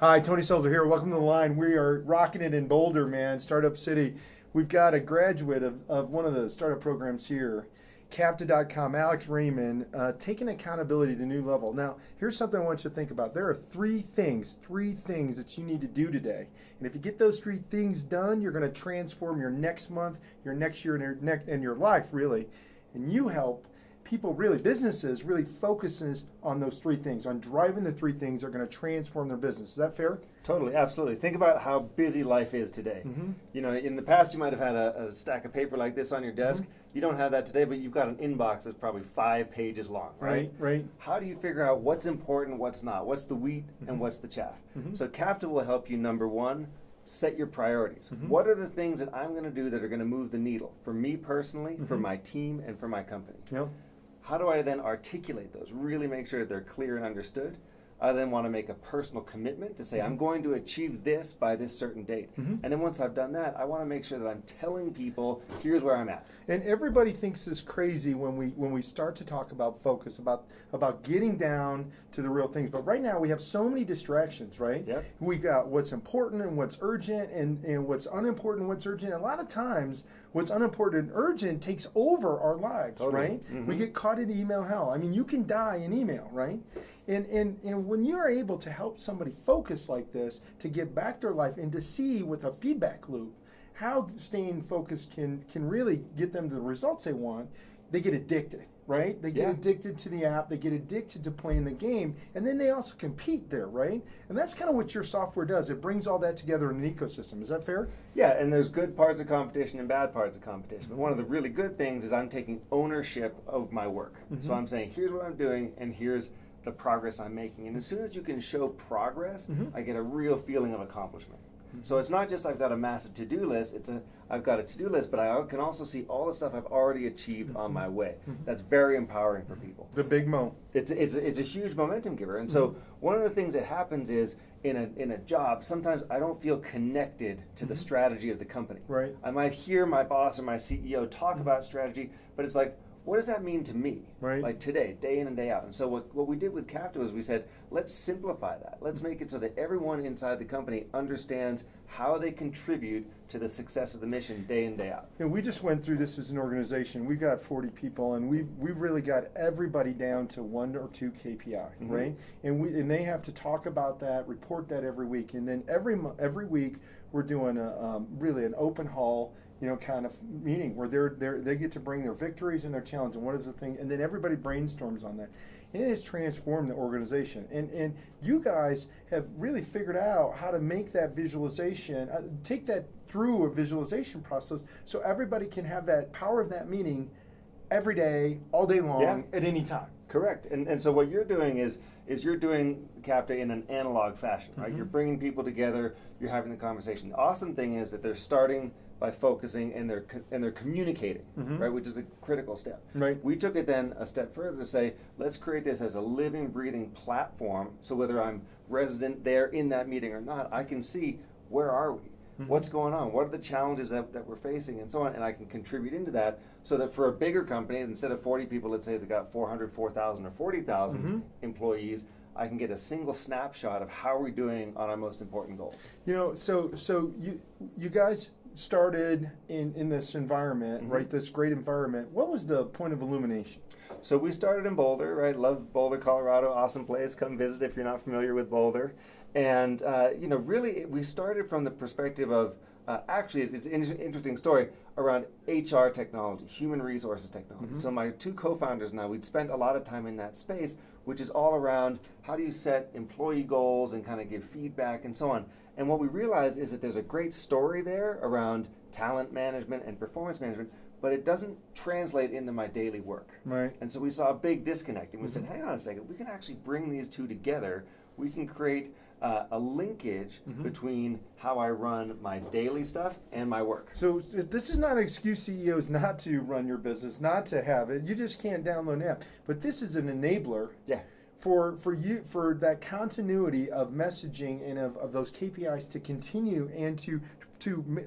Hi, Tony Selzer here. Welcome to the line. We are rocking it in Boulder, man, Startup City. We've got a graduate of one of the startup programs here, Capta.com, Alex Raymond, taking accountability to a new level. Now, here's something I want you to think about. There are three things that you need to do today. And if you get those three things done, you're going to transform your next month, your next year, and your life, really. And you help people, really, businesses, really focuses on those three things, on driving the three things that are going to transform their business. Is that fair? Totally, absolutely. Think about how busy life is today. Mm-hmm. You know, in the past you might have had a stack of paper like this on your desk. Mm-hmm. You don't have that today, but you've got an inbox that's probably 5 pages long, right? Right. How do you figure out what's important, what's not? What's the wheat and what's the chaff? Mm-hmm. So Capta will help you, number one, set your priorities. Mm-hmm. What are the things that I'm going to do that are going to move the needle for me personally, for my team, and for my company? Yep. How do I then articulate those, really make sure that they're clear and understood? I then want to make a personal commitment to say, I'm going to achieve this by this certain date. And then once I've done that, I want to make sure that I'm telling people, here's where I'm at. And everybody thinks this crazy when we start to talk about focus, about getting down to the real things. But right now we have so many distractions, right? Yep. We've got what's important and what's urgent and what's unimportant and what's urgent. A lot of times what's unimportant and urgent takes over our lives, Totally. right? We get caught in email hell. I mean, you can die in email, right? And when you're able to help somebody focus like this, to get back their life and to see with a feedback loop how staying focused can really get them to the results they want, they get addicted, right? They get addicted to the app, they get addicted to playing the game, and then they also compete there, right? And that's kind of what your software does. It brings all that together in an ecosystem. Is that fair? Yeah, and there's good parts of competition and bad parts of competition. But one of the really good things is I'm taking ownership of my work. So I'm saying, here's what I'm doing, and here's the progress I'm making. And as soon as you can show progress, I get a real feeling of accomplishment. So it's not just I've got a massive to-do list, I've got a to-do list, but I can also see all the stuff I've already achieved on my way. That's very empowering for people. The big mo. It's a huge momentum giver. And so one of the things that happens is in a job, sometimes I don't feel connected to the strategy of the company. Right. I might hear my boss or my CEO talk about strategy, but it's like, what does that mean to me? Right. Like today, day in and day out. And so what we did with Capta was we said, let's simplify that. Let's make it so that everyone inside the company understands how they contribute to the success of the mission day in, day out. And we just went through this as an organization. We've got 40 people, and we've really got everybody down to 1 or 2 KPI, right? And they have to talk about that, report that every week, and then every week we're doing really an open hall, kind of meeting where they get to bring their victories and their challenge and what is the thing, and then everybody brainstorms on that. And it has transformed the organization. And you guys have really figured out how to make that visualization, take that through a visualization process so everybody can have that power of that meeting every day, all day long, at any time. Correct. And so what you're doing is you're doing Capta in an analog fashion, right? You're bringing people together, you're having the conversation. The awesome thing is that they're starting by focusing and they're communicating, right, which is a critical step. Right. We took it then a step further to say, let's create this as a living, breathing platform, so whether I'm resident there in that meeting or not, I can see where are we, what's going on, what are the challenges that we're facing, and so on, and I can contribute into that, so that for a bigger company, instead of 40 people, let's say they've got 400, 4,000, or 40,000 employees, I can get a single snapshot of how we're doing on our most important goals. So you guys started in this environment, right? This great environment. What was the point of illumination? So we started in Boulder, right? Love Boulder, Colorado, awesome place. Come visit if you're not familiar with Boulder. And really, we started from the perspective of actually, it's an interesting story around HR technology, human resources technology. So my 2 co-founders now, we'd spent a lot of time in that space, which is all around how do you set employee goals and kind of give feedback and so on. And what we realized is that there's a great story there around talent management and performance management, but it doesn't translate into my daily work. Right. And so we saw a big disconnect, and we said, hang on a second, we can actually bring these two together. We can create a linkage between how I run my daily stuff and my work. So this is not an excuse, CEOs, not to run your business, not to have it. You just can't download an app. But this is an enabler for that continuity of messaging and of those KPIs to continue and to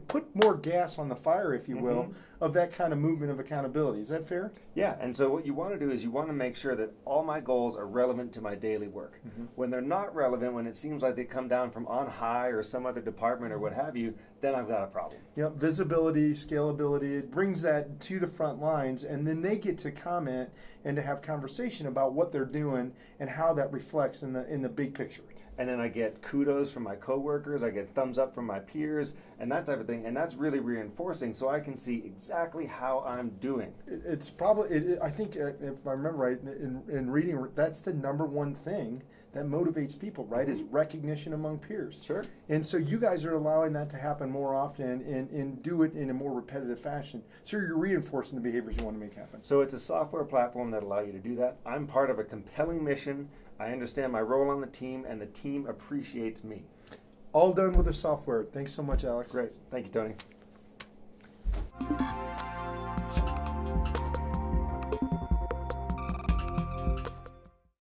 put more gas on the fire, if you will, Mhm. of that kind of movement of accountability. Is that fair? Yeah, and so what you want to do is you want to make sure that all my goals are relevant to my daily work. Mhm. When they're not relevant, when it seems like they come down from on high or some other department or what have you, then I've got a problem. Yep, visibility, scalability, it brings that to the front lines, and then they get to comment and to have conversation about what they're doing and how that reflects in the big picture. And then I get kudos from my coworkers, I get thumbs up from my peers, and that type of thing, and that's really reinforcing so I can see exactly how I'm doing. It's probably, I think, if I remember right, in reading, that's the number one thing that motivates people, right, is recognition among peers. Sure. And so you guys are allowing that to happen more often and do it in a more repetitive fashion. So you're reinforcing the behaviors you want to make happen. So it's a software platform that allows you to do that. I'm part of a compelling mission. I understand my role on the team, and the team appreciates me. All done with the software. Thanks so much, Alex. Great. Thank you, Tony.